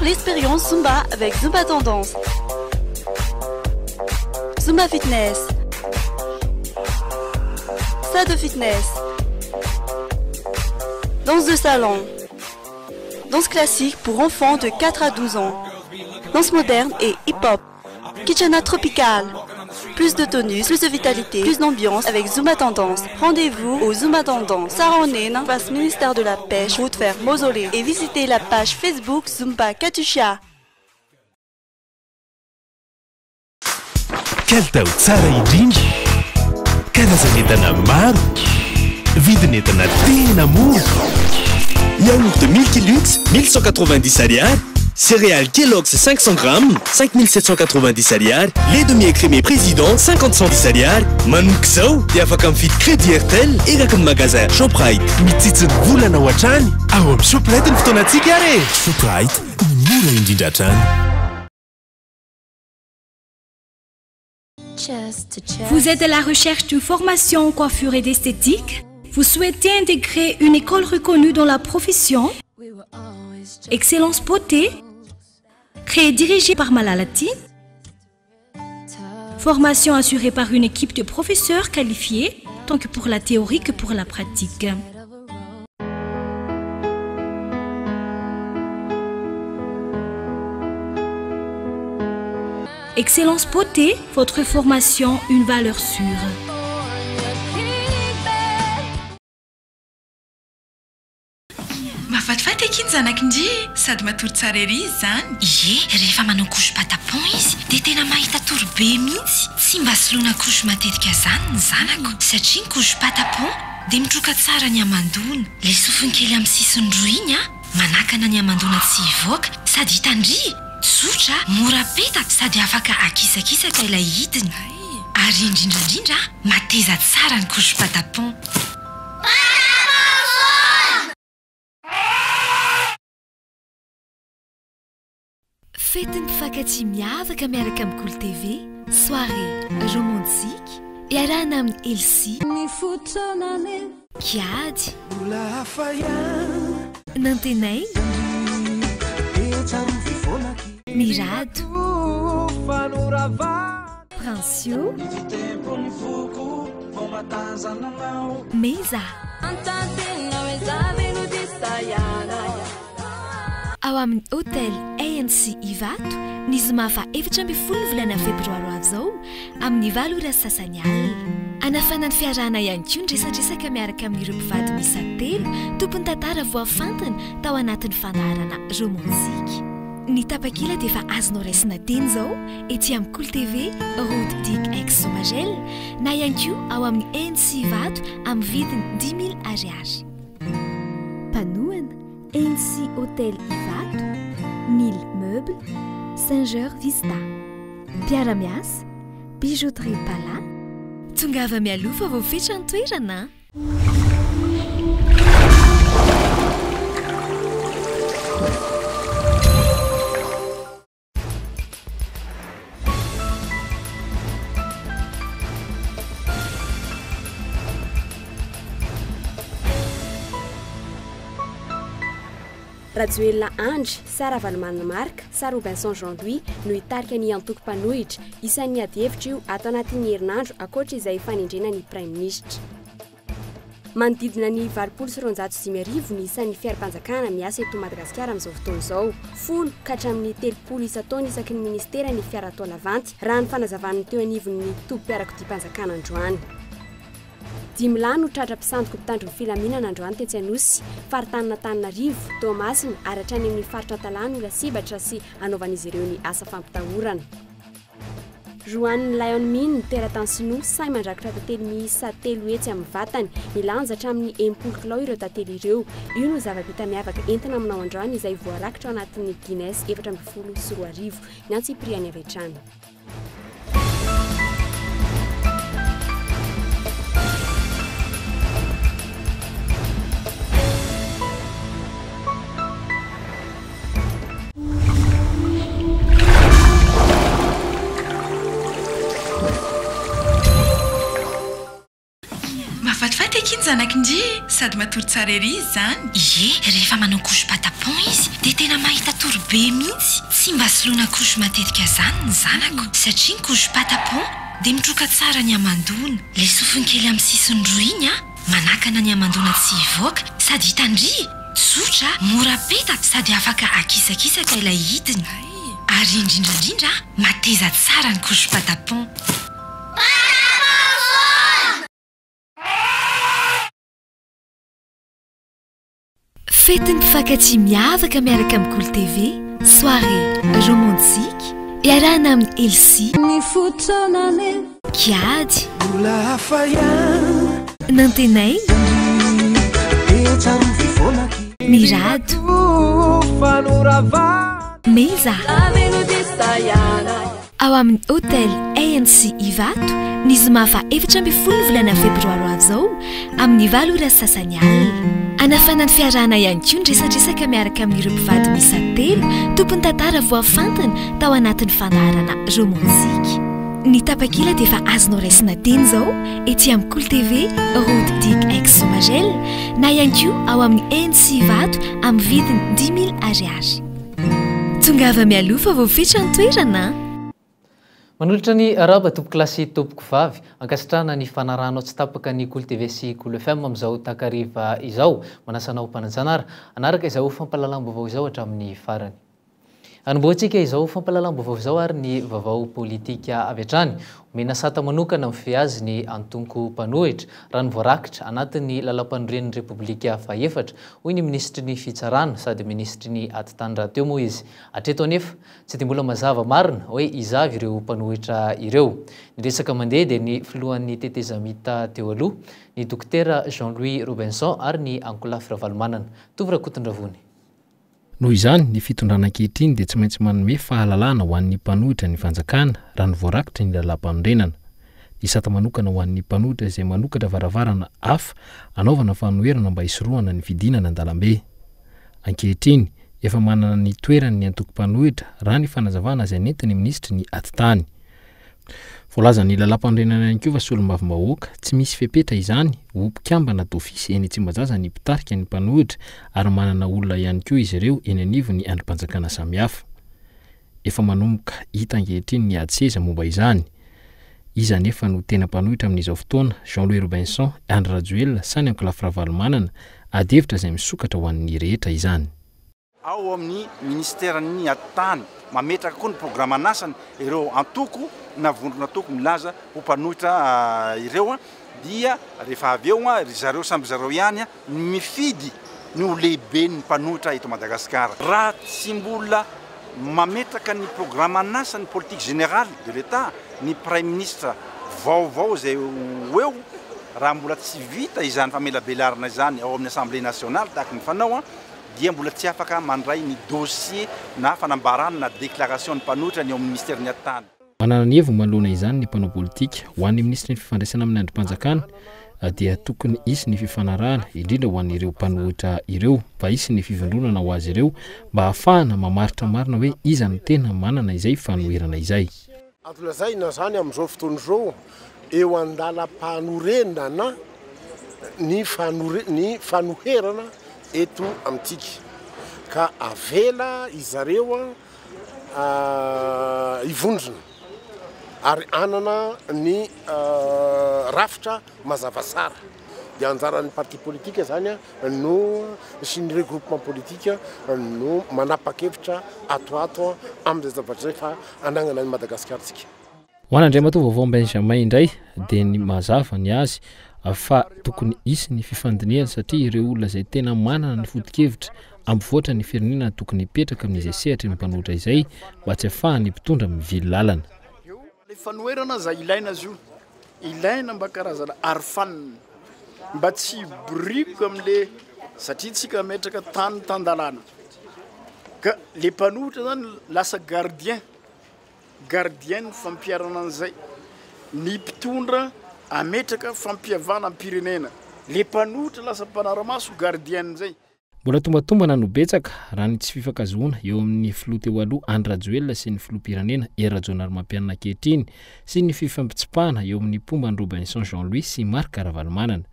l'expérience Zumba avec Zumba Tendance. Zumba Fitness. Salle de fitness. Danse de salon. Danse classique pour enfants de 4 à 12 ans. Danse moderne et hip-hop. Kitchena tropical. Plus de tonus, plus de vitalité, plus d'ambiance avec Zumba Tendance. Rendez-vous au Zumba Tendance, Saronne, face ministère de la Pêche, route vers Mausolée. Et visitez la page Facebook Zumba Katusha. Kaltao tsara indrindra, karazan'entana maro, vidin'entana tena mora. Yaourt Milky Lux, 1190 ariary. Céréales Kellogg's 500 grammes, 5790 ariary. Lait demi-écrémé Président, 50-110 ariary. Manoky zao dia afaka mividy crédit Airtel eraky ny magasin Shoprite. Mitsitsiny volana ao hatrany ao amin'ny Shoprite ny fotoanantsika are. Shoprite ny mora indrindra hatrany. Vous êtes à la recherche d'une formation en coiffure et d'esthétique? Vous souhaitez intégrer une école reconnue dans la profession? Excellence Beauté, créée et dirigée par Malalati. Formation assurée par une équipe de professeurs qualifiés, tant que pour la théorie que pour la pratique. Excellence Beauté, votre formation, une valeur sûre. Mahafatifaty eky iny zanakindry sady matory tsara ery izy zany. Ie, rehefa manao couche patapon izy dia tena mahita torobe mihitsy. Tsy mba soloina couche matetika zany ny zanako satria ny couche patapon dia mitroka tsara ny amandona. Ilay sofiny kely amin'ny sisiny roa iny manakana ny amandona tsy hivoaka sady hitandria. Tsotra, mora peta sady afaka akisakisaka ilay hidiny. Ary indrindrandrindra mateza tsara ny couche patapon. Fety ny mpifankatia miavaka miaraka amin'ny Cool TV, soirée romantique, iarahana amin'ny Elsie, Kiady, Nantenay, Mirado, Princio, Meza. Ao amin'ny hôtel ANC Ivato, ny zoma fa 17 volana febroary avy zao amin'ny 8 ora sasany alina. Anafana ny fiarahana ihany koa ny resadresaka miaraka amin'ireo mpivady miisa 3 tompony tantara voafantana tao anatin'ny fandaharana romantika. Ny tapakila dia efa azonao raisina teny zao ety amin'ny Cool TV, route Dick X Somagel, na ihany koa ao amin'ny ANC Ivato amin'ny vidiny 10 000 ariary. Panoana ANC Hôtel Ivato, 1000 meubles, Saint-Georges Vista. Piaramias, bijouterie Pala. Tongava mialofa vao fetra ny toerana. Rajoelina Andry, Sara Valomana Marka, Sara Robinson Jean-Louis no hitarika ny antoko-panohitra isan'ny ady-hevitra io ato anatin'ny herinandro ankoatra izay fanendrena ny Prime Ministre. Manodidina ny 20,900 ny isan'ny fiara-panjakana miasa eto Madagasikara amin'izao fotoana izao. 10 ka hatramin'ny 30 isa-taona isaky ny ministera ny fiara atao lavanty raha ny fanazavana teo anivon'ny tompom-piarakodia-panjakana androany. 10 no tratra mpisantoko mpitandro ny filaminana androany tetsy Anosy, faritanina Antananarivo, Toamasina ary hatrany amin'ny faritra Antalana Ilasibatra sy anaovan'izy ireo ny asa fampitahorana. Joanne Lion Min, teratany Sinoa, sahy mandrakotra tantely miisa 3 hetsy amin'ny vatany, milanja hatramin'ny 10 kilao ireo tantely ireo. Io no zava-bita miavaka entina aminao androany izay voarakitra ao anatin'ny Guinness 720. Ny Antsipriany avy hatrany. iny zanakindry sady matory tsara ery izy zany. Ie, rehefa manao couche patapon izy dia tena mahita torobe mihitsy. Tsy mba soloina couche matetika zany ny zanako satria ny couche patapon dia mitroka tsara ny amandona. Ilay sofiny kely amin'ny sisiny roa iny manakana ny amandona tsy hivoaka sady hitandry tsotra mora peta sady afaka akisakisaka ilay hidiny. Ary indrindrandrindra mateza tsara ny couche patapon. Fetiny mpifankatia miavaka miaraka amin'ny Cool TV, soirée romantique, iarahana amin'ny Elsie, Kiady, Nantenay, Mirado, Meza. Ao amin'ny hôtel ANC Ivato, ny zoma fa 17 volana febroary avy zao amin'ny 8 sasany alina. Anafana ny fiarahana ihany koa ny resadresaka miaraka amin'ireo mpivady miisa 3 tompony tantara voafantana tao anatin'ny fandaharana romantika. Ny tapakila dia efa azonao raisina teny zao ety amin'ny Cool TV Route Dick Aix Somagel na ihany koa ao amin'ny ANC Ivato amin'ny vidiny 10 000 ariary. Tongava mialofa voafetra ny toerana. Manolotra ny araba tompoko lasy tompoko vavy ankasitrahana ny fanaranao tsy tapaka ny Cool TV sy Cool FM amin'izao takariva izao manasanao mpananjanara anaraka izao fampalalam-baovao izao hatramin'ny farany. Anomboantsika izao fampalalam-baovao izao ary ny vaovao politika avy hatrany omena sata manokana mifehy azy ny antonko mpanohitra raha ny voarakitra anatin'ny lalam-panoren'ny Repoblika faefatra hoy ny ministry ny fitsarana sady ministry ny atitany teo moa izy. Hatreto anefa tsy dia mbola mazava marina hoe izavy ireo mpanohitra ireo. Ny resaka mandeha dia ny filohan'ny tetezamita teo aloha ny dokotera Jean-Louis Robinson ary ny Ankolafy Ravalomanana. Tovy Rakotondravony. Noho izany ny fitondrana ankehitriny dia tsy maintsy manome fahalalana ho an'ny mpanohitra ny fanjakana raha ny voarakitra ny lalam-panorenana. Ny sata manokana ho an'ny mpanohitra izay manokatra varavarana hafa anaovana fanoherana mba hisorohana ny fidinana an-dalambe. Ankehitriny efa manana ny toerany ny antoko-mpanohitra raha ny fanazavana izay nentin'ny ministry ny atitany. Voalaza ny lalam-panorenana ihany koa fa solombavam-bahoaka tsy misy fepetra izany ho mpikambana d'ofisy eny Tsimbazaza ny mpitarika ny mpanohitra ary manana olona ihany koa izy ireo eny anivony andrim-panjakana samihafa. Efa manomboka hita ankehitriny ny atseza momba izany. Izy anefa no tena mpanohitra amin'izao fotoana Jean-Louis Robinson, Andry Rajoelina sany Ankolafy Ravalomanana adevitra izay misokatra ho an'ny rehetra izany. Ao amin'ny ministeran'ny atitany mametraka koa ny programa anasany ireo antoko na vondrona toko milaza ho mpanohitra ireo dia rehefa avy eo zareo samby zareo ihany mifidy ny ho lehibe ny mpanohitra eto Madagasikara. Raha tsy mbola mametraka ny programa anasany politique générale de l'État ny prime ministre vaovao izay eo raha mbola tsy vita izany famelabelarana izany ao amin'ny Assemblée nationale tahaka ny fanao dia mbola tsy afaka mandray ny dossier na fanambarana na déclaration ny mpanohitra ny ao amin'ny ministère ny atitany. Manana ny heviny manoloana izany ny mpanao politika ho an'ny ministry ny fifandraisana amin'ny andrim-panjakana dia tokony hisy ny fifanarahana indrindra ho an'ireo mpanohitra ireo mba hisy ny fivondronana ho azy ireo mba ahafahana mamaritra marina hoe iza ny tena manana izay fanoherana izay. Atolazaina zany amin'izao fotoana izao eo andalam-panorenana ny fanoherana eto amintsika ka avela izareo ivondrona ary anana ny rafitra mazava tsara dia anjaran'ny parti politika zany no sy ny regroupement politika no manapa-kevitra atoato amin'izay zavatra zay fa anagnana ny Madagasikaratsika. Ho an'andray matoa vaovao Benjamin indray dia ny mazava ny azy fa tokony hisy ny fifandiniana satria ireo olona izay tena manana ny foto-kevitra ampovoatra ny firenena tokony hipetraka amin'izay sehatra ny mpanohitra izay mba tsy ahafahany mpitondra mivily lalana. Le fanoherana za ilaina azy io ilaina mba karazana arofanina mba tsy briko amin'le satria tsika metraka tany tandalana ka le mpanohitra zany lasa gardien ny fampiarana an'izay ny mpitondra ametraka fampiavana ampirenena le mpanohitra lasa mpanaramaso gardien zay. Mbola tombatombana no betsaka raha ny tsy fifankazoana eo amin'ny filoha teo aloha Andry Rajoelina sy ny filoham-pirenena Rajonarymampianina ankehitriny sy ny fifampitsipahana eo amin'ny pomban'ny Robinson Jean-Louis sy Marc Ravalomanana.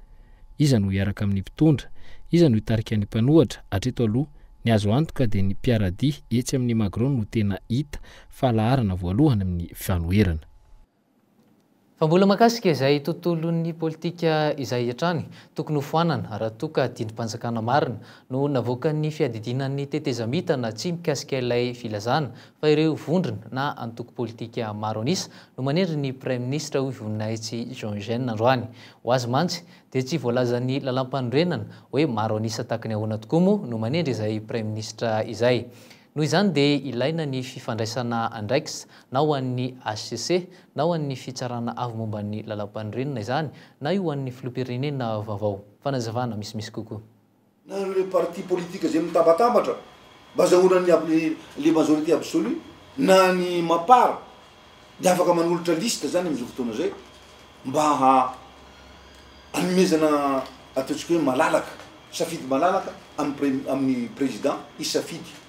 iza no hiaraka amin'ny mpitondra, iza no hitarika ny mpanohatra hatreto aloha ny azo antoka dia ny mpiaradia etsy amin'ny Macron no tena hita falaharana voalohany amin'ny fanoherana. Fa mbola makasika izay tontolon'ny politika izay hatrany tokony ho foanana raha toka dindrim-panjakana marina no navoakan'ny fiadidinan'ny tetezamita tsy mikasika ilay filazana fa ireo vondrona na antoko politika maro anisa no manendry ny Prime Ministre hoy voninahitsy Jean Eugène androany. Ho azy mantsy dia tsy voalazan'ny lalam-panorenana hoe maro anisa takany ahoana tokoa moa no manendry izay Prime Ministre izay. Noho izany dia ilaina ny fifandraisana andraikitra na ho an'ny HCC na ho an'ny fitsarana avy momba ny lalam-panorenana izany na io ho an'ny filoham-pirenena vaovao. Fanazavana misimisy kokoa. Na le parti politique izay mitabatambatra mba azahoana le majorité absolue na ny mapara dia afaka manolotra liste zany amin'izao fotoana zay mba hanomezana ataontsika hoe malalaka, safidy malalaka amin'ny président isafidy.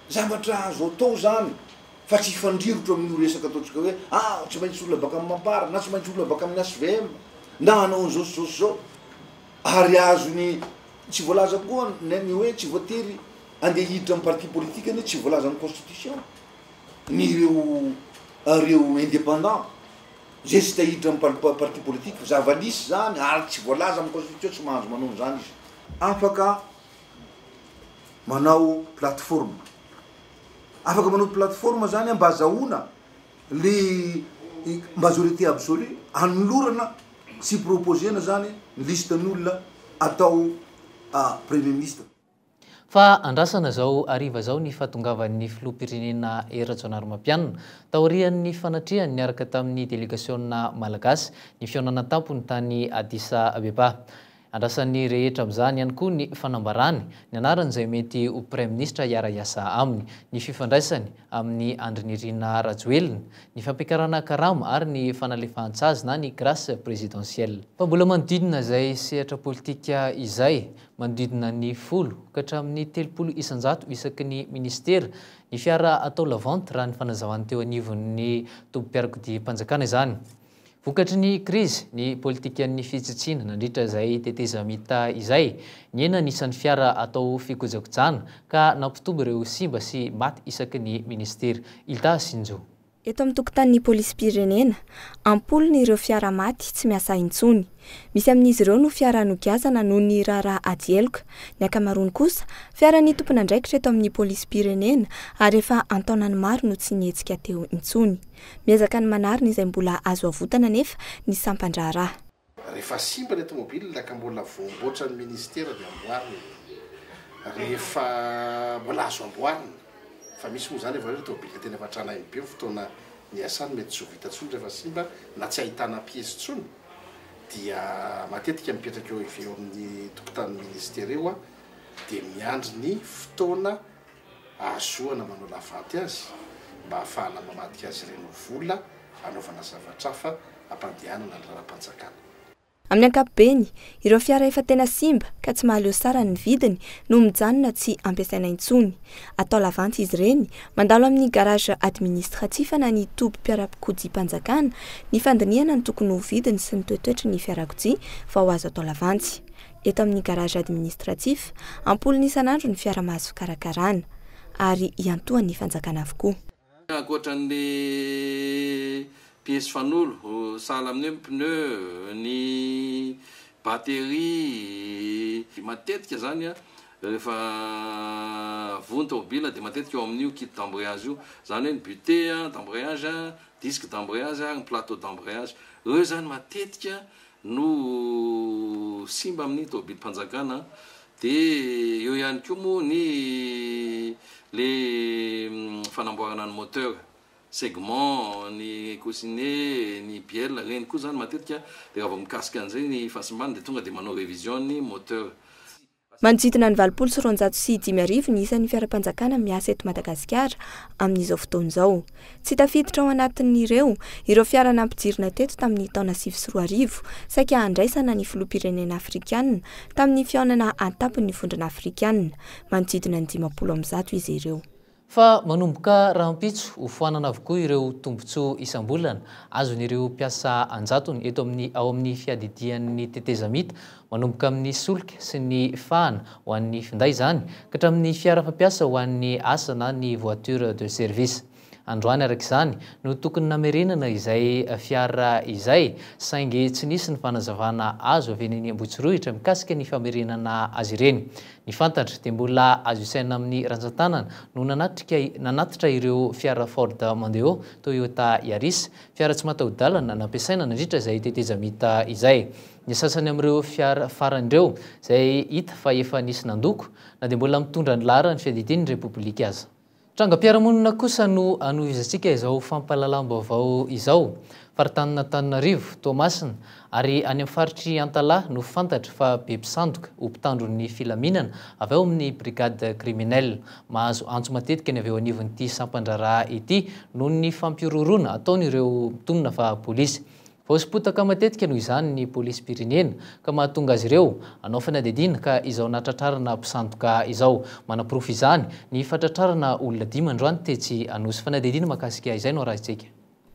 Zavatra azo atao zany fa tsy fandrirotra amin'ny resaka ataontsika hoe tsy maintsy olona baka amin'ny mampara na tsy maintsy olona baka amin'ny SVM na hanao an'izao sy zao ary azony tsy voalaza koa ny hoe tsy voatery andeha hiditra amin'ny parti politique ny tsy voalaza amin'ny constitution ny ireo indépendant zay tsy tahiditra amin'ny parti politique zavalisy zany ary tsy voalaza amin'ny constitution tsy mahazo manao zany izy. Afaka manao plateforme, afaka manao plateforme zany mba azahoana le majorité absolue hanolorana sy proposena zany listen'olona atao Premier Ministre. Fa andrasana zao ariva zao ny fahatongavan'ny filoham-pirenena Rajaonarimampianina taorian'ny fanatriany niaraka tamin'ny délégationna malagasy ny fionana tampony tany Addis Abeba. Andrasan'ny rehetra amin'izany ihany koa ny fanambarany ny anarany izay mety ho Prime Ministre hiara-iasa aminy, ny fifandraisany amin'ny Andry Nirina Rajoelina, ny fampiakarana karama ary ny fanalefahan-tsazy na ny grâce présidentielle. Fa mbola manodidina izay sehatra politika izay manodidina ny 10 ka hatramin'ny 30 isan-jato isaky ny ministera ny fiara atao lavanty raha ny fanazavany teo anivon'ny tompom-piarakodia-panjakana izany. Vokatry ny krizy ny politikan'ny fitsitsiana nandritra izay tetezamita izay ny ena nisan'ny fiara atao fikojakojana ka nampitombo ireo simba sy maty isaky ny ministera. Ilda Sinjo. Eto amin'ny tokotanin'ny polisy-pirenena, ampolony ireo fiara maty tsy miasa intsony. Misy amin'izy ireo no fiara nogiazana noho ny rara adieloka. Ny akamarony kosa, fiara ny tompona andraikitra eto amin'ny polisy-pirenena ary efa antaonany maro no tsy nietsika teo intsony. Miezaka ny manarina izay mbola azo avotana nefa ny sampandraraha. Rehefa simba ny automobile laka mbola voamboatra ny ministera dia amboarina. Rehefa mbola azo amboarina fa misy moa zany efa hoe tomobile tena efa tranainy be fotoana niasany mety tsy ho vita tsony rehefa simba na tsy ahitana piesy tsony dia matetika mipetraka eo eo amin'ny tokotanin'ny ministera eo dia miandry ny fotoana ahazoana manao lavanty azy mba ahafahana mamadika azy ireny vola anaovana zavatra hafa ampandehanana ny raharam-panjakana. Amin'ny ankapobeny, ireo fiara efa tena simba ka tsy mahaleo sara ny vidiny no mijanona tsy ampiasaina intsony. Atao lavanty izy ireny, mandalo amin'ny garage administratif na ny tobim-piarakodia-panjakana ny fandiniana ny tokony ho vidiny sy ny toetoetry ny fiarakodia fa ho azo atao lavanty. Eto amin'ny garage administratif, ampolony isan'andro ny fiara mahazo fikarakarana ary iantohan'ny fanjakana avokoa. Pièces fanolo, sahala amin'ny pneu, ny batterie, matetika zany rehefa vony tomobile dia matetika eo amin'io kit d'embrayage io, zany hoe ny buté d'embrayage, disque d'embrayage, ny plateau d'embrayage. Ireo zany matetika no simba amin'ny tomobile mpanjakana dia eo ihany koa moa ny le fanamboarana ny moteur. Segment, ny coussinet, ny bielle, reny koa zany matetika dia rehefa mikasika an'izay ny fasimbany dia tonga dia manao révision ny moteur. Manodidina ny 705 ny isan'ny fiara-panjakana miasa eto Madagasikara amin'izao fotoana izao. Tsy tafiditra ao anatin'ireo ireo fiara nampijirina teto tamin'ny taona 2004 saika handraisana ny filoham-pirenena afrikanina tamin'ny fihaonana antapon'ny vondrona afrikanina. Manodidina ny 50 izy ireo. fa manomboka rahampitso hofoanana avokoa ireo tombontsoa isam-bolana azon'ireo mpiasa anjatony eto ao amin'ny fiadidian'ny tetezamita manomboka amin'ny solika sy ny fahana ho an'ny finday zany ka hatramin'ny fiara fampiasa ho an'ny asa na ny voiture de service. Androany araka izany no tokony namerenana izay fiara izay saingy tsy nisy ny fanazavana azo avy eny Ambohitsirohitra mikasika ny famerenana azy ireny. Ny fantatra dia mbola azo isaina amin'ny rantsan-tanana no nanatitra ireo fiara Ford Mondeo, Toyota Yaris, fiara tsy mataho-dalana nampiasaina nandritra izay tetezamita izay. Ny sasany amin'ireo fiara faran'ireo izay hita fa efa nisy nandoko na dia mbola mitondra ny lara ny fiadidian'ny Repoblika aza. Trangam-piarahamonina kosa no anohizantsika izao fampahalalam-baovao izao. Faritanina Antananarivo, Toamasina ary any amin'ny faritry Antalahy no fantatra fa be mpisandoka ho mpitandron'ny filaminana avy ao amin'ny brigade criminelle. Mahazo antso matetika ny avy eo anivon'ity sampandraraha ity noho ny fampiororona ataon'ireo mponina fa polisy. Vaosipotaka matetika noho izany ny polisy pirenena ka mahatonga azy ireo anao fanadihadiana ka izao natratrarana mpisandoka izao. Manaporofo izany ny fatratrarana olona 5 androany tetsy anosy fanadihadiana makasika izay no arahantsika.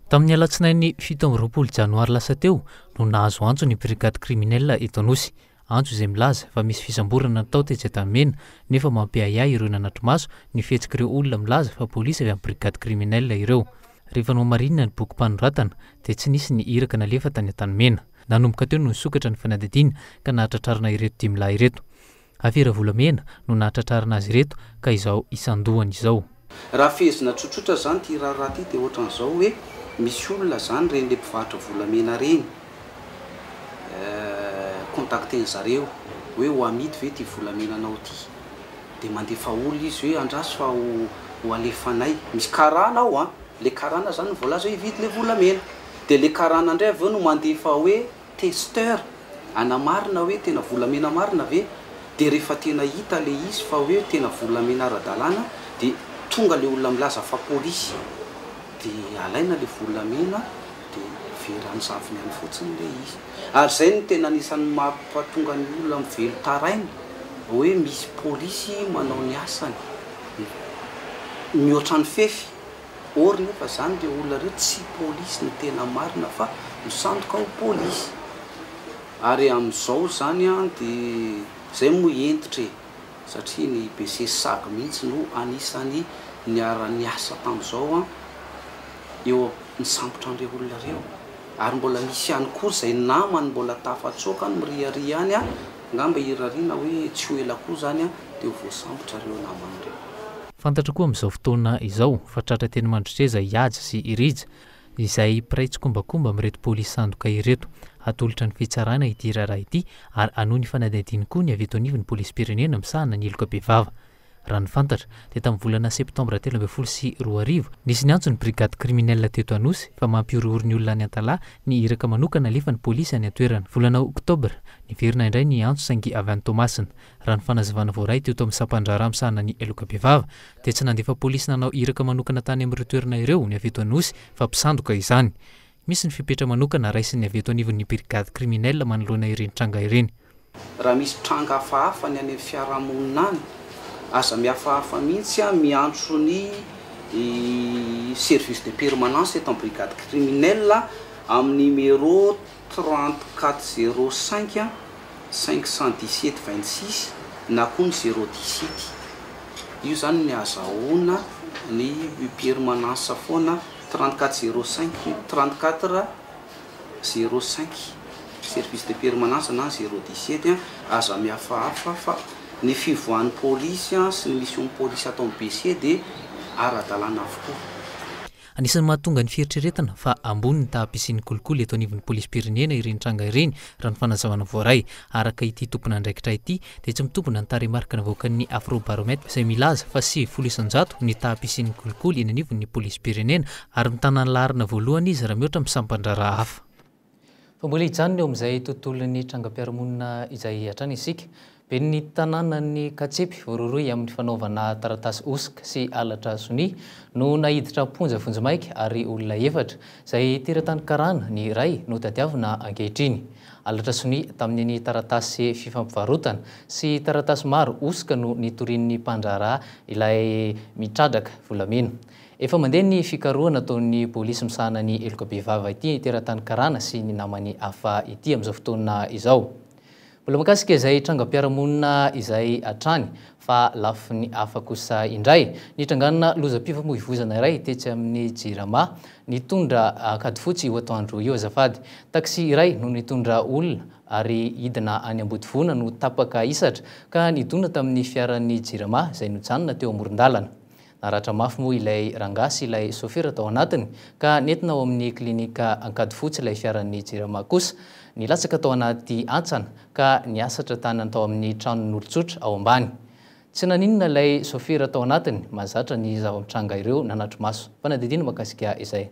Tamin'ny alatsinainy 17 janoary lasa teo no nahazo antso ny brigade criminelle eto Anosy. Antso izay milaza fa misy fisamborana natao tetsy Antamena nefa mampiayay ireo nanatromaso ny fihetsika ireo olona milaza fa polisy avy amin'ny brigade criminelle ireo. Rehefa no marinina ny boky mpanoratana dia tsy nisy ny iraka nalefa tany Antanimena. Nanomboka teo no nisokatra ny fanadihadiana ka nahatratrarana ireto 10 lahy ireto. Afera volamena no nahatratrarana azy ireto ka izao isandohany izao. Raha fehezina tsotsotra zany ty raharaha ty dia ohatran'izao hoe misy olona zany reny le mpivarotra volamena reny contacten zareo hoe ho amidy ve ty volamenanao ty dia mandefa olo izy hoe andraso fa ho alefanay misy karana ao le karana zany voalaza hoe hividy le volamena dia le karana indray avy eo no mandefa hoe testeur anamarina hoe tena volamena marina ve dia rehefa tena hita le izy fa hoe tena volamena ara-dalàna dia tonga le olona milaza fa polisy dia alaina le volamena dia verany zaviny any fotsiny le izy. Ary zay no tena anisan'ny mampatonga ny olona mivelo taraina hoe misy polisy manao ny asany mihoatra ny fefy. Or nefa zany dia olona reo tsy polisy ny tena marina fa misandoka ho polisy. Ary amin'izao zany dia zay mo entitra satria ny BC sagy mihitsy no anisany niara-ny asa tamin'izao eo misambotra an'ireo olona reo. Ary mbola misy ihany koa izay namany mbola tafatsoaka ny miriaria any ngamba irariana hoe tsy ho ela koa zany dia ho voasambotra ireo naman'ireo. Fantatra koa amin'izao fotoana izao fa tratra teny mandrotreza hiaja sy irija izay piray tsikombakomba amin'ireto polisy sandoka ireto. Atolotra ny fitsarana ity raharaha ity ary anohy ny fanadihadiana koa ny avy eto anivon'ny polisy pirenena misahana ny eloka bevava. Raha ny fantatra dia tamin'ny volana septambra 13 sy 2000 nisy ny antso ny brigade criminelle teto Anosy fa mampiorohoro ny olona any Antalahy ny iraka manokana alefa ny polisy any an-toerana. Volana oktobra niverina indray ny antso saingy avy any Toamasina. Raha ny fanazavana voaray teto amin'ny sampandraraha misahana ny eloka bevava dia tsy nandefa polisy nanao iraka manokana tany amin'ireo toerana ireo ny avy eto Anosy fa mpisandoka izany. Misy ny fipetra manokana raisiny avy eto anivon'ny brigade criminelle manoloana ireny tranga ireny. Raha misy tranga hafahafa ny any fiarahamonina any aza mihafahafa mihitsy miantso ny service de permanence eto amin'ny brigade criminelle amin'ny numéro 3405 517 26 na koa ny 017. Io zany ny azahoana ny permanence foana 3405 34 05 service de permanence na 017 aza mihafahafa fa ny fivoan'ny polisy sy ny mission polisy atao amin'ny BC dia ara-dalàna avokoa. Anisan'ny mahatonga ny fieritreretana fa ambony ny tahampiasian'ny kolikoly eto anivon'ny polisy pirenena ireny tranga ireny raha ny fanazavana voaray. Araka ity tompona andraikitra ity dia tsy mitombona ny tarehimarika navoakan'ny Afrobarometra izay milaza fa 7% ny tahampiasian'ny kolikoly eny anivon'ny polisy pirenena ary mitana ny laharana voalohany izy raha mihoatra misampandraraha hafa. Fa mbola hijanona eo amin'izay tontolon'ny trangam-piarahamonina izay hatrany isika. be ny tanànany Katsepy vororoy amin'ny fanaovana taratasy osika sy alatra soni no nahiditra ponja vonjimaiky ary olona efatra izay teratany karana ny iray no tadiavina ankehitriny. Alatra soni tamin'ny taratasy fifampivarotana sy taratasy maro osika no nitorian'ny mpandraharaha ilay mitradraka volamena. Efa mandeha ny fikarohana ataon'ny polisy misahana ny elokabe vava ity teratany karana sy ny namany hafa ity amin'izao fotoana izao. Mbola makasika izay trangam-piarahamonina izay hatrany fa lafy ny hafa kosa indray nitranganana lozam-pifamoivoizana iray tetsy amin'ny Jirama nitondra kady fotsy ho atoandro io azafady. Taksi iray no nitondra olona ary hidina any Ambodivona no tapaka isatra ka nidona tamin'ny fiaran'ny Jirama izay nijanona teo amoron-dalana. Naratra mafy moa ilay rangasy ilay sofera tao anatiny ka nentina ao amin'ny klinika ankady fotsy ilay fiaran'ny Jirama kosa nilatsaka tao anaty antsana ka niasatra tanana tao amin'ny tranon'olon-tsotra ao ambany. Tsy naninona ilay sofera tao anatiny mahazatra ny zava-mitranga ireo nanatro maso. Fanadidina makasika izay.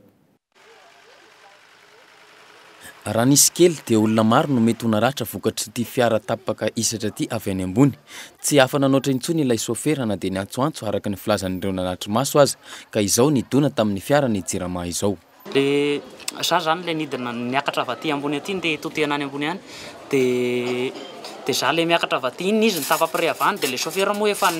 Raha nisy kely dia olona maro no mety ho naratra vokatry ity fiara tapaka isatra ity avy any ambony. Tsy hafa nanoatra intsony ilay sofera na dia niantsoantso araka ny filazan'ireo nanatro maso aza ka izao nidona tamin'ny fiara ny Jirama izao. Le za zany le nidina miakatra avy aty ambony aty dia totehana any ambony any dia za le miakatra avy aty iny izy nitafapire avy any dia le sofera moa efa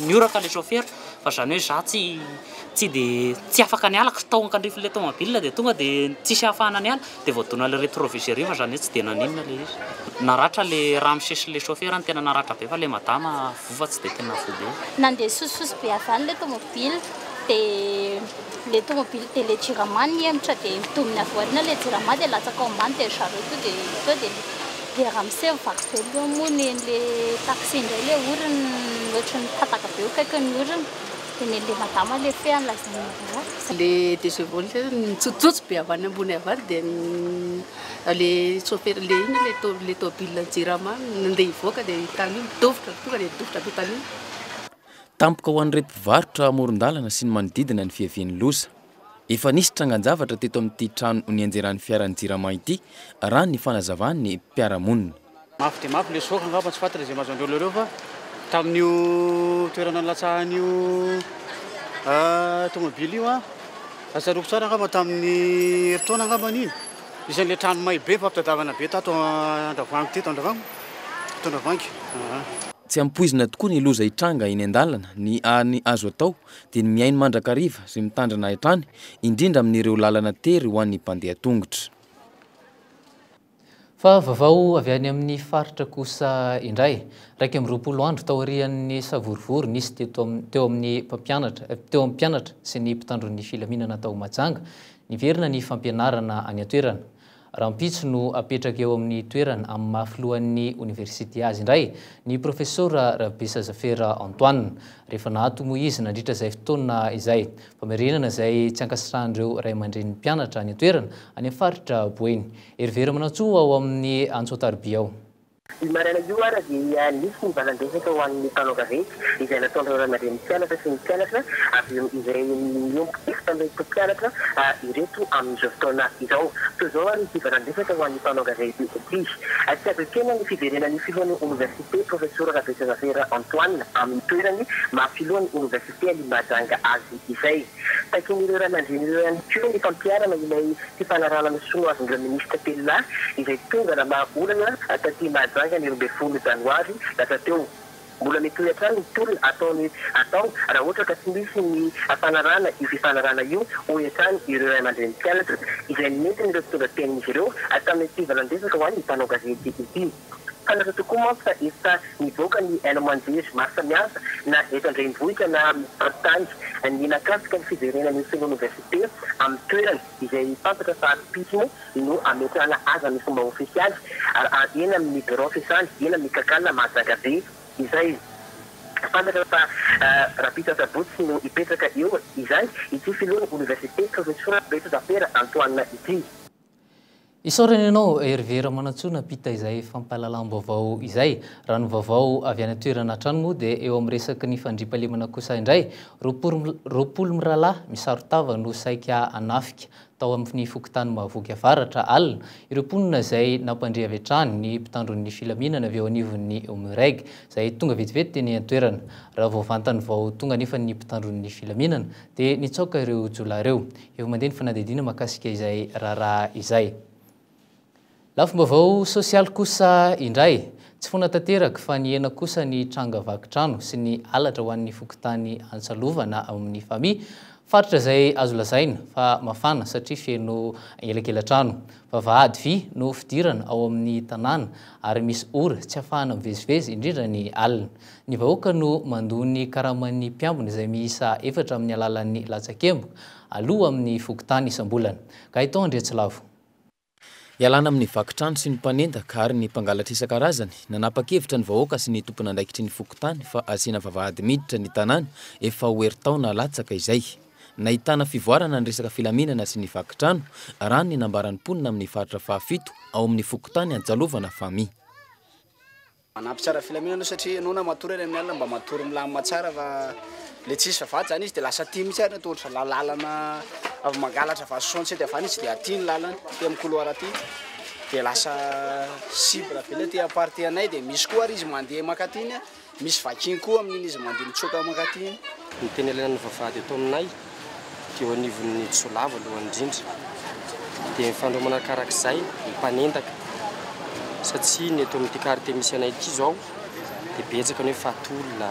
nioraka le sofera fa zany hoe za tsy afaka nialaka tao ankandrify le tomobile dia tonga dia tsisy ahafahana niala dia voadona le rétroviseur fa zany hoe tsy dia naninona le izy. Naratra le raha misesy le sofera ny tena naratra be fa le madama vova tsy dia tena fobe. Nandeha sosososy be avy any le tomobile dia le tomobile dia le Jirama niemitra dia mitominy avoarina le Jirama dia latsaka ao ambany dia zareo dia ramsey mivaky be aloha moa le taxi indray le oriny ohatry ny pataka be kaiky ny oriny dia le madama le fe an'lazana le désevol nitsotsotsy be avy any ambony avy any dia le sofera le iny le tobile Jirama nandeha hivoaka dia tany mitovitra tonga dia mitovitra be tany. Tampoka ho an'ireto mpivarotra amoron-dalana sy ny manodidina ny fiavian'ny loza. Efa nisy trangan-javatra teto amin'ity trano nianjeran'ny fiaran'ny Jirama ity raha ny fanazavan'ny mpiaramonina. Mafy dia mafy le soka angamba tsy fantatra izay mazandreo ireo fa tamin'io toerana latsahan'io tomobily io atsaroko tsara angamba tamin'ny heritaona angamba an'iny isan'le trano may be fampitadiavana be tato Andravoangy teto Andravoangy. Tsy ampoizina tokoa ny loza hitranga eny an-dalana ny azo atao dia ny miaino mandrakariva sy mitandrana hatrany indrindra amin'ireo lalana tery ho an'ny mpandeha tongotra. Fa vaovao avy any amin'ny faritra kosa indray, 20 andro tao aorian'ny savorivory nisy teo amin'ny mpianatra sy ny mpitandron'ny filaminana tao Majanga niverina ny fampianarana any an-toerana. Rampitso no apetraka eo amin'ny toerana amin'ny mahafilohan'ny université azy indray ny profesora Rabesa Zafera Antoine. Rehefa nahato moa izy nandritra izay fotoana izay famerenana izay tsy ankasitrahan'ireo ray aman-dren'ny mpianatra any an-toerana any amin'ny faritra Boeny. Herivera Manantsoa ao amin'ny Antsoatarby ao. Maraina io ara dia nisy ny valan-desaka ho an'ny mpanao gazety izay nataon'ireo ray aman-dren'ny mpianatra sy ny mpianatra avy izay miompika tamin'ireo mpianatra ireto amin'izao fotoana izao. Toy izao ary ity valan-desaka ho an'ny mpanao gazety ity. Tsy azo ny fiverenan'ny filohan'ny université professeur Rabesa Zafera Antoine amin'ny toerany mahafilohan'ny université any Majanga azy izay. Takin'ireo ray aman-dren'ireo ihany koa ny fampiarana ilay fifanarahana misono azon'ireo ministra Pelila izay tonga na mahaolana taty Majanga ny 20 janoary lasa teo. Mbola metoy hatrany ny tolona atao raha ohatra ka tsy misy ny fanarahana io fifanarahana io ho hatrany ireo ray aman-dren'ny mpianatra izay nentin' ireo tonga tenin'izy ireo tamin'ity valan-desaka ho an'ny mpanao gazety ity. Fanatra tokoa moa fa efa nivoaka ny aina manjery maro samihafa na eto Andrenivohitra na Partangy ny nakasika ny fiverenan'ny université amin'ny toerana izay fantatra fa apismo no ametrahana aza amin'ny fomba ofisialy eny amin'ny bureau fisany eny amin'ny kakana Majanga be izay fantatra fa Rabesa Sabotsy no ipetraka eo izany ity filohan'ny université professeur Rabesa Zafera Antoine ity. Isaorana ianao Herivera Manantsoa napita izay fampahalalam-baovao izay raha ny vaovao avy any an-toerana hatrany moa dia eo amin'ny resaky ny fandriampahalemana kosa indray 20 mirahalahy misarotava no saika hanafika tao amin'ny fokotany mahavoky avaratra alina ireo mponina izay nampandre avy hatrany ny mpitandron'ny filaminana avy eo anivon'ny Omureg izay tonga vetivety teny an-toerana. Raha voavantany vao tonga nefa ny mpitandron'ny filaminana dia nitsoaka ireo jolahy ireo. Efa mandeha ny fanadihadiana mahakasika izay raharaha izay. Lafim-baovao sosialy kosa indray. Tsy fona tanteraka fa niena kosa ny tranga vakitrano sy ny alatra ho an'ny fokotany Antsalovana amin'ny famia. Faritra izay azo lazaina fa mafana satria feno elakelan-trano. Vavahady vy no fidirana ao amin'ny tanàna ary misy ora tsy ahafahana mivezivezy indrindra ny alina. Ny vahoaka no mandony karaman'ny mpiambina izay miisa 4 amin'ny alalan'ny latsakemboka aloha amin'ny fokotany isam-bolana. Ka ito Andrea Tsilavo. Ialana amin'ny vakitrano sy ny mpanendaka ary ny mpangalatra isan-karazany nanapa-kevitra ny vahoaka sy ny tompon'andraikitry ny fokotany fa asiana vavahady miditra ny tanàna efa ho herintaona latsaka izay. Nahitana fivoarana ny resaka filaminana sy ny vakitrano raha ny nambaran'ny mponina amin'ny faritra fahafito ao amin'ny fokotany Antsalovana famia. Manampy tsara filaminana satria anao na matory any amin'ny alina mba matory milamina tsara fa le tsisy vavahady zany izy dia lasa tia mihitsy ary tohatra lalana avy mangalatra va soantsy dia avany izy dia aty ny lalana ty amin'ny couloir aty dia lasa cible be le ty aparty anay dia misy koa ary izy mandeha makatiny misy vakiny koa amin'iny izy mandeha mitsoka makatiny. Ny teny ilain'ny vavahady eto aminay teo anivon'ny Tsolavo alohan'ny indrindra dia mifandromana karak'izay mpanendaka satria ny eto amin'ity quartier misy anay ity zao dia betsaka ny hoe fatolona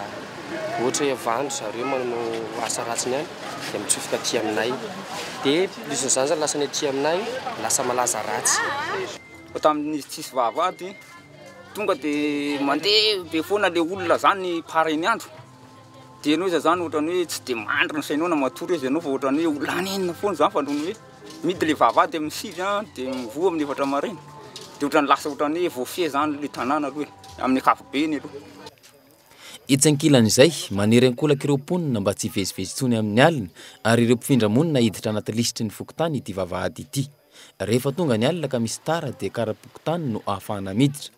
ohatra hoe avandro zareo manao asa ratsiny any dia mitsofoka aty aminay dia plus n'izany zany lasa ny aty aminay lasa malaza ratsy. Tamin'izy tsisy vavahady tonga dia mandeha be foana le olona zany parany andro dia anao izy zany ohatrany hoe tsy dia mandrina sainao na matory izy anao fa ohatrany hoe olanenina foana zany fandrony hoe midy le vavahady amin'ny 6 dia mivoa amin'ny 4 maraina dia ohatrany lasa ohatrany hoe voafia zany le tanàna aloha amin'ny ankapobeny aloha. Itsankilan'izay manery ankolaka ireo mponina mba tsy hivezivezitsony amin'ny alina ary ireo mpifindra monina hiditra anaty lisitry ny fokotany ity vavahady ity. Rehefa tonga ny alina ka misy tara dia kara-pokotany no ahafahana miditra.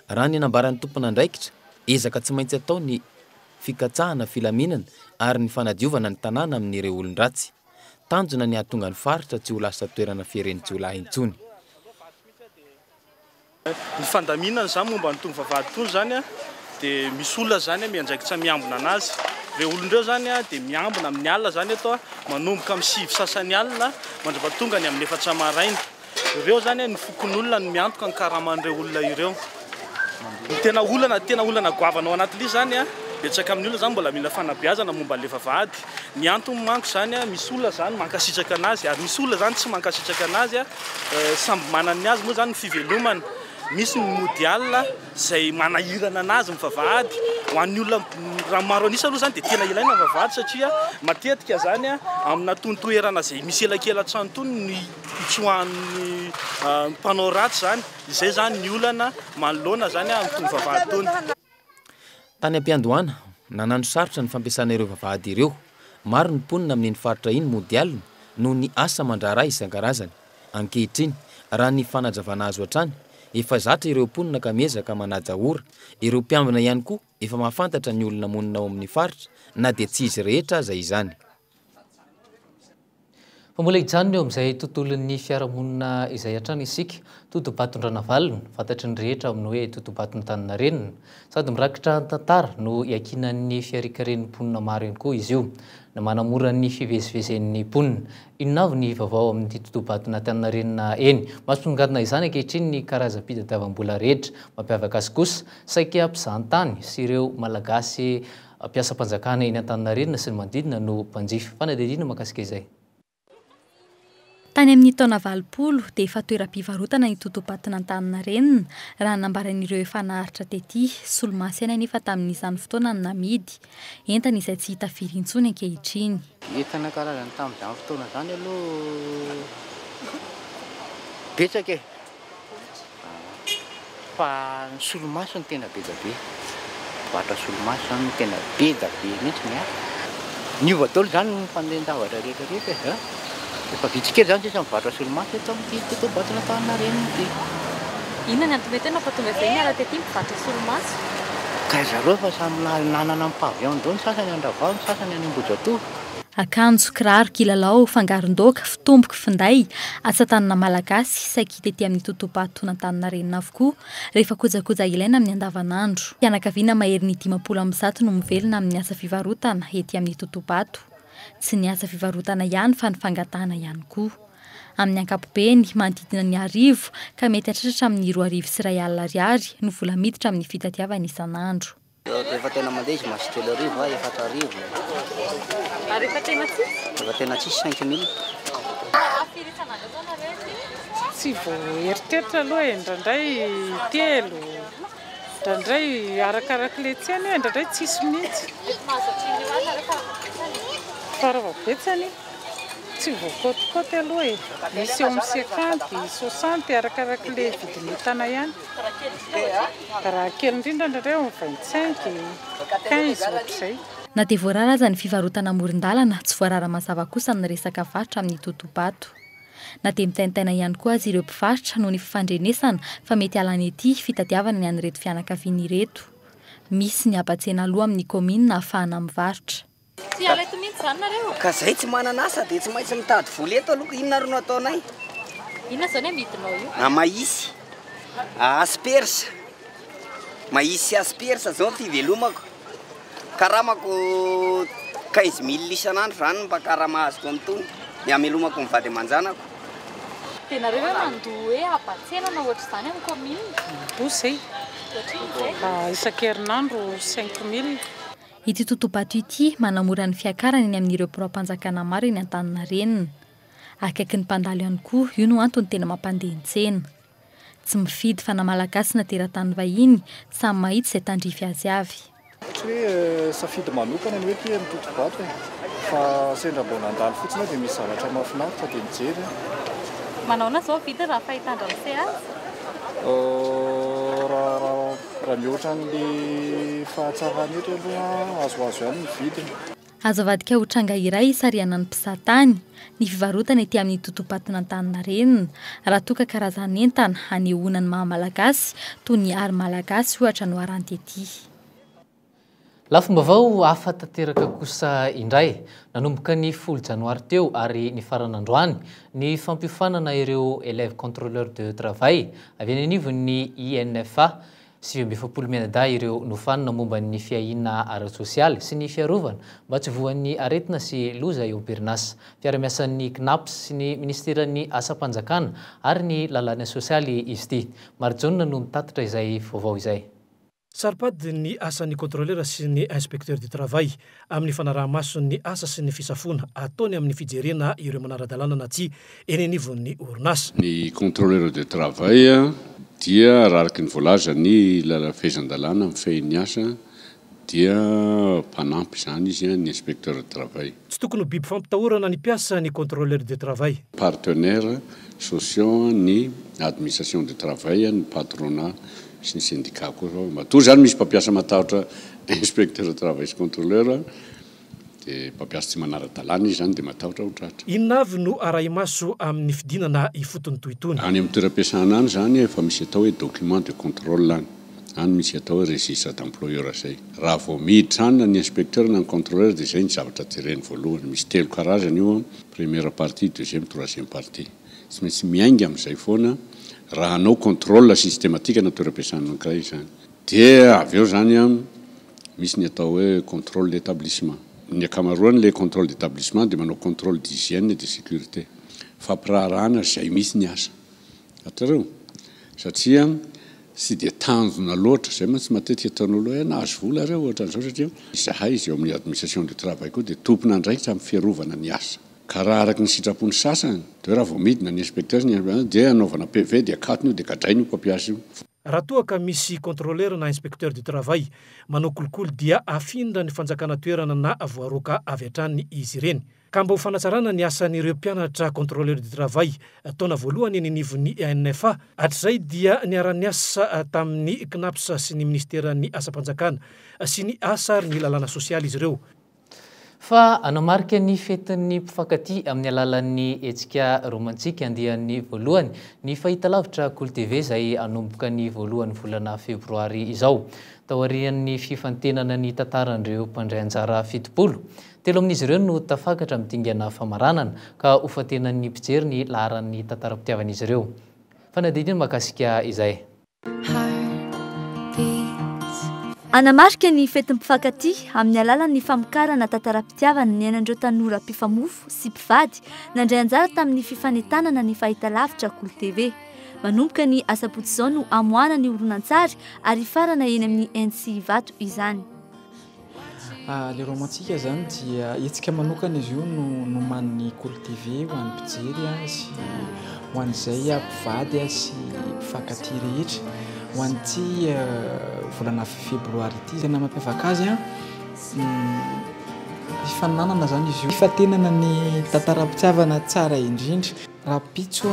Raha ny nambaran'ny tompon'andraikitra ezaka tsy maintsy atao ny fikatsahana filaminana ary ny fanadiovana ny tanàna amin'ireo olon-dratsy. Tanjona ny ahatonga ny faritra tsy ho lasa toerana fiheren'ny jolahy intsony. Ny fandaminana zany momba ny tony vavahady tony zany dia misy olona zany miandraikitra miambina anazy. Ireo olondreo zany dia miambina amin'ny alina zany eto manomboka amin'ny 5 sasany alina mandrapa tonga ny amin'ny 4 maraina. Ireo zany ny fokon'olona ny miantoka ny karaman'ireo olona ireo. Ny tena olana goavanao anaty lizy zany betsaka amin'ny olona zany mbola mila fanabeazana momba le vavahady. Ny antony manko zany misy olona zany mankasitraka anazy ary misy olona zany tsy mankasitraka anazy samby manana ny azy moa zany ny fivelomana. Misy ny mody alina izay manahirana anazy mivavahady ho an'ny olona raha maro anisa aloha zany dia tena ilaina ny vavahady satria matetika zany amina tontoerana izay misy elakelan-trano tony ny itsohan'ny mpanao ratsy zany izay zany ny olana manoloana zany amin'ny tony vavahady tony. Tany am-piandohana nanano sarotra ny fampiasana ireo vavahady ireo. Maro ny mponina amin'iny faritra iny mody alina noho ny asa mandraharaha isan-karazany. Ankehitriny raha ny fanajavana azo hatrany efa zatra ireo mponina ka miezaka manaja ora. Ireo mpiambina ihany koa efa mahafantatra ny olona monina ao amin'ny faritra na dia tsy izy rehetra aza izany. Fa mbola hijanona eo amin'izay tontolon'ny fiarahamonina izay hatrany isika totobaton-drana valina fantatry ny rehetra amin'ny hoe totobaton-taninarenina sady mirakitra tantara no iakinan'ny fiarikaren'ny mponina maro ihany koa izy io na manamora ny fivezivezen'ny mponina. Inona avy ny vaovao amin'ny totobatona taninarenina eny? Masongadina izany ankehitriny ny karazam-pitadiavam-bola rehetra mampiavaka azy kosa saika mpizahan-tany sy ireo malagasy mpiasa-panjakana eny an-taninarenina sy ny manodidina no mpanjifa. Fanadihadiana mahakasika izay. Tany amin'ny taona 20 dia efa toeram-pivarotana ny totobatina Antaninarenina raha nambaran'ireo efa naharitra tetỳ. Solomasy any anefa tamin'izany fotoana ny namidy entana izay tsy hita firy intsony ankehitriny. Entana karazany tamin'izany fotoana zany aloha betsaka e. Fa ny solomasy ny tena be da be. Vatra solomasy zany ny tena be da be mihitsy ny niova daholo zany ny fanendavatra rehetrarehetra. Efa vitsikely zany sisa mivatra solomasy eto amin'ny totobatina Antaninarenina ity. Inona ny antony tena pahatonga izay niara tetỳ mivatra solomasy? Ka zareo fa samy nanana ny pavillon dao ny sasany Andravalo, ny sasany any Ambohijatovo. akanjo kiraro kilalao fangaron-doaka fitomboky finday asa-tanana malagasy saikita ety amin'ny totopato Antaninarenina avokoa rehefa kojakoja ilaina amin'ny andavanandro. Fianakaviana mahery ny 50 no mivelona amin'ny asa fivarotana ety amin'ny totopato. Tsy ny asa fivarotana ihany fa ny fangatahana ihany koa. Amin'ny ankapobeny manodidina ny 10 ka mety hatratra amin'ny 2,3 no vola miditra amin'ny fitatiavana isan'andro. Rehefa tena mandeha izy masitelo 4 Rehefa tena tsisy 5,000. Tsy voaeritreritra aloha indraindray 3, indraindray arakaraka le tsena indraindray tsisy mihitsy. Faravabetsany tsy voakotokoty aloha misy eo amin'ny 50, 60 arakaraka le vidiny entana ihany. Raha kely indrindra indraindray eo amin'ny 25, 15 ohatr'izay. Na dia voarara aza ny fivarotana amoron-dalana, tsy voarara mazava kosa ny resaka varotra amin'ny totopato. Na dia mitaintaina ihany koa azy ireo mpivarotra noho ny fifandrenesana fa mety halany ety fitadiavana ny an'ireto fianakaviana ireto. Misy ny abatsena aloha amin'ny komina ahafahana mivarotra. Tsy aleto mihitsy zany nareo. Ka zay tsy manana asa dia tsy maintsy mitady vola eto aloha. Inona ro nataonay? Inona zany amidinao io? Maisy, aspersa. Maisy sy aspersa zao ty velomako. Karamako 15,000 isan'andro zany mba karama azoko amin'itony. Ny amelomako mivady aman-janako. Tena reo hoe mandoa hoe abatsena na ohatra izany amin'ny komina? Bosy isan-kerinandro 5,000. Ity totopato ity manamora ny fiakarana eny amin'ireo poram-panjakana maro eny Antaninarenina. Akaiky ny mpandalo ihany koa, io no antony tena mampandeha ny tsena. Tsy mifidy fa na malagasy na teratany vahiny, samy mahita izay tandrify azy avy. Tsy hoe safidy manokana ny hoe ty amin'ny totopato fa sendra mbona andalo fotsiny dia misy zavatra mahafinaritra dia mijery. Manaona zao vidy raha fahitandra amin'izay azy? Raha mihoatra n'le fahatsarany eto aloha azoazo ihany ny vidiny. Azo avadika ho tranga iray sarihana ny mpisahantany ny fivarotana ety amin'ny totopato Antaninarenina raha toa ka karazan'entana hanehoana ny mahamalagasy toy ny ary malagasy ohatra no aranty ety. Lafim-baovao hafa tanteraka kosa indray nanomboka ny 10 janoary teo ary ny faran'androany ny fampiofanana ireo élèves contrôleurs de travail avy any anivon'ny INFA 7 menada ireo nofanina momba ny fiahina ara-sosialy sy ny fiarovana mba tsy voan'ny aretina sy loza eo Bernas. Fiara-miasan'ny CNAPS sy ny ministeran'ny asa-panjakana ary ny lalàna sosialy izy ity. Marjona no mitatitra izay vaovao izay. Saripady ny asan'ny contrôleur sy ny inspecteur du travail amin'ny fanaraha-mason'ny asa sy ny fisafona ataony amin'ny fijerena ireo manara-dalàna na tsy eny anivon'ny orinasa. Ny contrôleur de travail dia raraky ny voalaza ny fehezan-dalàna amin'ny fehin'ny asa dia mpanampy zany izy ny inspecteur de travail. Tsy tokony biby fampitahorana ny mpiasa ny contrôleur de travail. Partenaires sociaux ny administration de travail ny patronat sy ny syndicat koa matoa zany misy mpampiasa matahotra inspecteur de travail sy contrôleur dia mpampiasa tsy manara-dalàna izy zany dia matahotra otratra. Inona avy no arahi-maso amin'ny fidinana ifotony toy itony? Any amin'ny toeram-piasana any zany efa misy atao hoe document de contrôle any. Any misy atao hoe registre d'employeur zay. Raha vao miditra any ny inspecteur na ny contrôleur dia zay ny zavatra jereny voalohany. Misy 3 karazany io, première partie, deuxième, troisième partie. Tsy maintsy miainga amin'izay foana raha anao contrôle systématique na toeram-piasana anankiray zany. Dia avy eo zany misy ny atao hoe contrôle d'établissement. Ny akamaroany le contrôle d'établissement dia manao contrôle d'hygiène et de sécurité. Fampirarahana zay misy ny asa. Atareo satria sy dia tanjona loatra zay mantsy matetika ataon'olo hoe nahazo vola reo ohatran'izao satria zahay izy eo amin'ny administration du travail koa dia tompona andraikitra amin'ny fiarovana ny asa. Ka raha araky ny sitrapony sasany dia raha vao midina ny inspecteur dia anaovana PV dia akatony io dia gadrainy io mpampiasa io. Raha toa ka misy contrôleur na inspecteur du travail manao kolikoly dia afindra ny fanjakana toerana na voaroka avy hatrany izy ireny. Ka mba ho fanatsarana ny asan'ireo mpianatra contrôleur du travail taona voalohany eny anivon'ny INFA hatr'izay dia niara-ny asa tamin'ny CNAPS sy ny ministeran'ny asa-panjakana sy ny asa ary ny lalàna sosialy izy ireo. fa anamarika ny fetin'ny mpifankaty amin'ny alalan'ny hetsika romantsika andehan'ny voalohany ny fahitalavitra Cool TV izay anomboka ny voalohany volana febroary izao taorian'ny fifantenana ny tantaran'ireo mpandray anjara fitopolo. Telo amin'izy ireo no tafakatra midingana famaranana ka hofatenan'ny mpijery ny laharan'ny tantaram-pitiavan'izy ireo. Fanadidina makasika izay. Anamarika ny fetin'ny mpifankaty amin'ny alalan'ny famokarana tantaram-pitiavana ny ainandreo tanora mpifamofo sy mpivady nandray anjara tamin'ny fifanentanana ny fahitalavitra Cool TV. Manomboka ny asabotsy izao no amoahana ny horonan-tsary ary farana eny amin'ny NC Vato izany. Le romantsika zany dia hetsika manokana izy io no man'ny Cool TV ho an'ny mpijery sy ho an'izay mpivady sy mpifankaty rehetra. Ho an'ity volana febroary ity tena mampiavaka azy fifaninanana zany izy io. Fifantenana ny tantaram-pitiavana tsara indrindra. Rapitso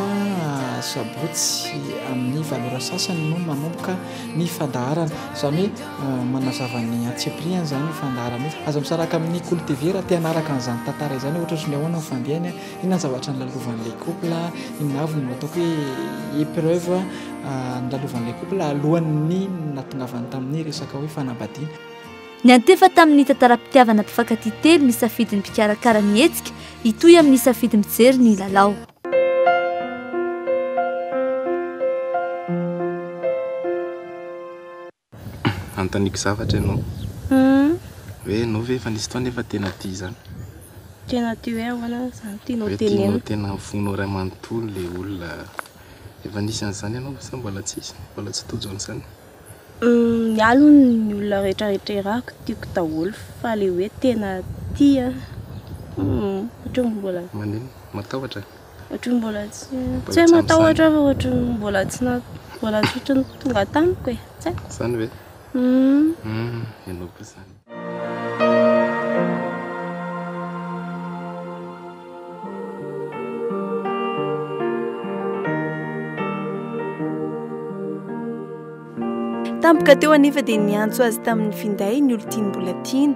sabotsy amin'ny valora sasany no manomboka ny fandaharana. Zany hoe manazava ny antsepriany zany fandaharana. Azo misaraka amin'ny Cool TV raha te hanaraka an'izany tantara izany ohatra ny ahoana ny fandehany, inona zavatra nilalovan'ilay couple, inona avy no ataoko hoe épreuve nilalovan'ilay couple alohan'ny natongavany tamin'ny resaka hoe fanambadiana. Ny antefa tamin'ny tantaram-pitiavana mpifankaty telo ny safidin'ny mpikarakara ny hetsika hitohy amin'ny safidy mijery ny lalao. Antaniko zavatra ianao hoe anao ve efa nisy fotoana efa tena tia zany? Tena tia hoe ahoana zany tianao tenena? tenena. Tena fonao ray manontolo le olona efa nisy an'izany ianao sa mbola tsisy? Mbola tsy tojo an'izany? Mialo ny olona rehetrarehetra irako tiako daholo fa le hoe tena tia ohatran'ny mbola manino matahotra? Ohatran'ny mbola tsy hoe matahotra fa ohatran'ny mbola tsy ohatran'ny tonga tamiko e. Zany ve? Ianao koa zany. Tampoka teo anefa dia niantso azy tamin'ny finday ny olo tiany mbola tiany.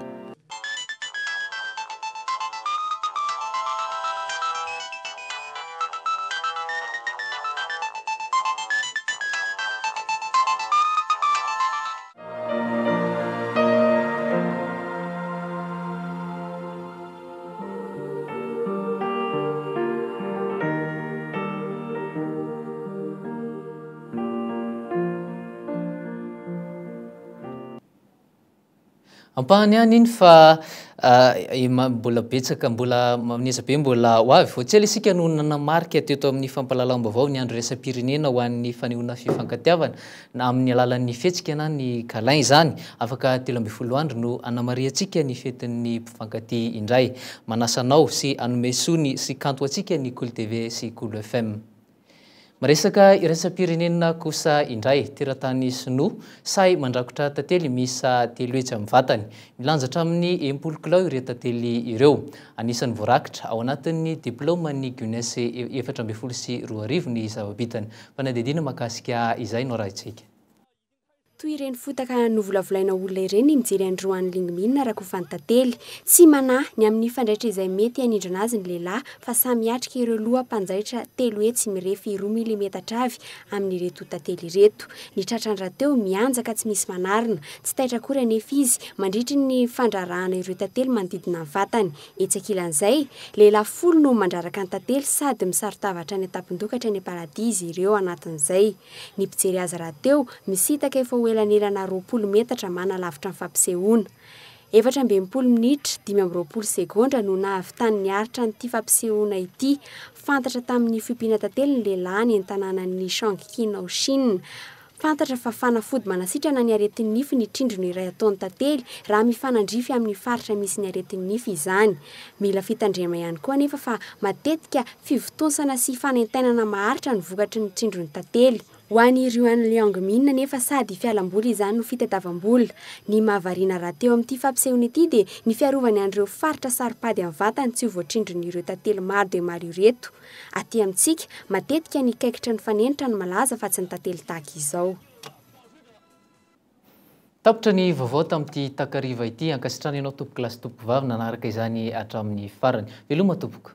Ampahany ihany iny fa mbola betsaka mbola maneza be mbola ho avy fô tsy ala isika no nanamarika teto amin'ny fampahalalam-baovao ny andro raisam-pirenena ho an'ny fanehoana fifankatiavana na amin'ny alalan'ny fihetsika na ny kalain izany afaka 12 andro no anamariantsika ny fetin'ny mpifankaty indray. Manasanao sy anome sony sy kanto antsika ny Cool TV sy Cool FM. Maresaka iraisam-pirenena kosa indray teratany Sinoa say mandrakotra tantely misa telo hetsy amin'ny vatany. Milanjatra amin'ny 10 kilao ireo tantely ireo. Anisan'ny voarakitra ao anatin'ny diplôma ny Guinness 12 sy 2 ny zava-bitany. Fanadidina makasika izay no rahantsika. Toy ireny fotaka novolavolaina olona ireny mijery androany lingmina raha kofany tantely tsy manahy ny amin'ny fandraitra izay mety hanindrina azy ny lehilahy fa samy atrika ireo loha mpanjaitra telo hetsy mirefy 2 milimetatra avy amin'ireto tantely ireto. Ny tratrany rahateo mianjaka tsy misy manarina, tsy taitra akory anefa izy mandritry ny fandrarahana ireo tantely manodidina ny vatany. Etsakilan'izay, lehilahy 10 no mandraraka ny tantely sady misarotavatra ny atapindokatra ny paradizy ireo anatin'izay. Ny mpijery azy rahateo misitaka efa elanelana 20 metatra manalavitra ny fampisehoana. 4 minitra 5 segondra no nahavitany niaritra nyity fampisehoana ity. Fantatra tamin'ny fiompiana tantely ny lehilahy ny tanànan'ny Shangqing ao Chine. Fantatra fa fanafody manasitrana ny aretin'ny nify ny trindro ny iray ataon'ny tantely raha mifanandrify amin'ny faritra misy ny aretin'ny nify izany. Mila fitandrema ihany koa anefa fa matetika fivotosana sy fanentainana maharitra ny vokatry ny trindro ny tantely. Ho an'ireo any Liangmina nefa sady fialam-bola izany no fitadiavam-bola. Ny mahavariana rahateo amin'ity fampisehoana ity dia ny fiarovany an'ireo faritra saropady amin'ny vatany tsy ho voatrindron'ireo tantely maro dia maro ireto. Aty amintsika matetika ny kaikitra ny fanenitra ny malaza fa tsy ny tantely tahaka izao. Tapotra ny vaovao tamin'ity takariva ity ankasitrany ianao tompoky lasy tompoky vavy nanaraka izany hatramin'ny farany. Veloma tompoka.